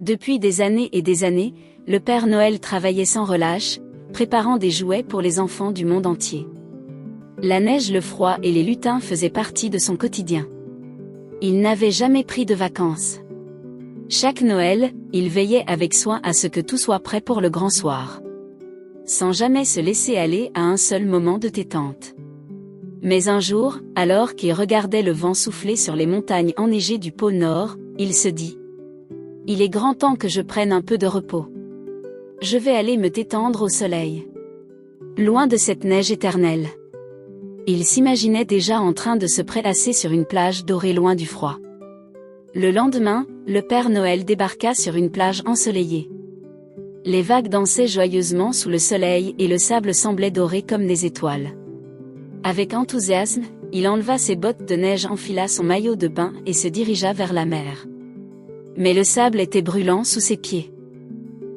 Depuis des années et des années, le Père Noël travaillait sans relâche, préparant des jouets pour les enfants du monde entier. La neige, le froid et les lutins faisaient partie de son quotidien. Il n'avait jamais pris de vacances. Chaque Noël, il veillait avec soin à ce que tout soit prêt pour le grand soir. Sans jamais se laisser aller à un seul moment de détente. Mais un jour, alors qu'il regardait le vent souffler sur les montagnes enneigées du pôle Nord, il se dit : il est grand temps que je prenne un peu de repos. Je vais aller me détendre au soleil. Loin de cette neige éternelle. Il s'imaginait déjà en train de se prélasser sur une plage dorée loin du froid. Le lendemain, le Père Noël débarqua sur une plage ensoleillée. Les vagues dansaient joyeusement sous le soleil et le sable semblait doré comme des étoiles. Avec enthousiasme, il enleva ses bottes de neige, enfila son maillot de bain et se dirigea vers la mer. Mais le sable était brûlant sous ses pieds.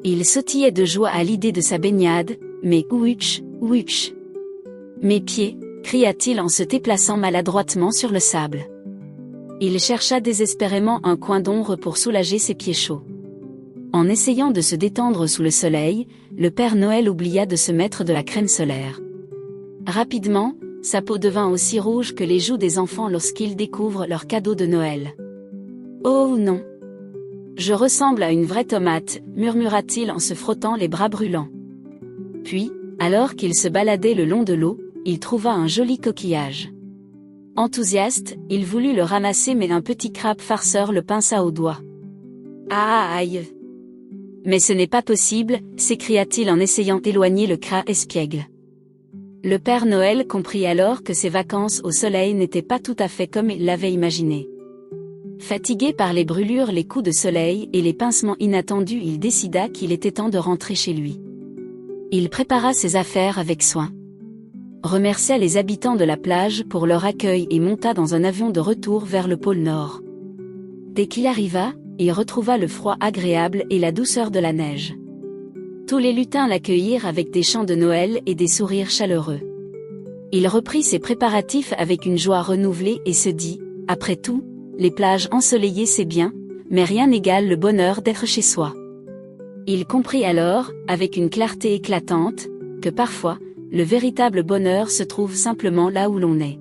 Il sautillait de joie à l'idée de sa baignade, mais ouch, ouch. Mes pieds, cria-t-il en se déplaçant maladroitement sur le sable. Il chercha désespérément un coin d'ombre pour soulager ses pieds chauds. En essayant de se détendre sous le soleil, le Père Noël oublia de se mettre de la crème solaire. Rapidement, sa peau devint aussi rouge que les joues des enfants lorsqu'ils découvrent leur cadeau de Noël. Oh non! Je ressemble à une vraie tomate, murmura-t-il en se frottant les bras brûlants. Puis, alors qu'il se baladait le long de l'eau, il trouva un joli coquillage. Enthousiaste, il voulut le ramasser mais un petit crabe farceur le pinça au doigt. Ah aïe! Mais ce n'est pas possible, s'écria-t-il en essayant d'éloigner le crabe espiègle. Le Père Noël comprit alors que ses vacances au soleil n'étaient pas tout à fait comme il l'avait imaginé. Fatigué par les brûlures, les coups de soleil et les pincements inattendus, il décida qu'il était temps de rentrer chez lui. Il prépara ses affaires avec soin. Remercia les habitants de la plage pour leur accueil et monta dans un avion de retour vers le pôle Nord. Dès qu'il arriva, il retrouva le froid agréable et la douceur de la neige. Tous les lutins l'accueillirent avec des chants de Noël et des sourires chaleureux. Il reprit ses préparatifs avec une joie renouvelée et se dit : après tout, les plages ensoleillées c'est bien, mais rien n'égale le bonheur d'être chez soi. Il comprit alors, avec une clarté éclatante, que parfois, le véritable bonheur se trouve simplement là où l'on est.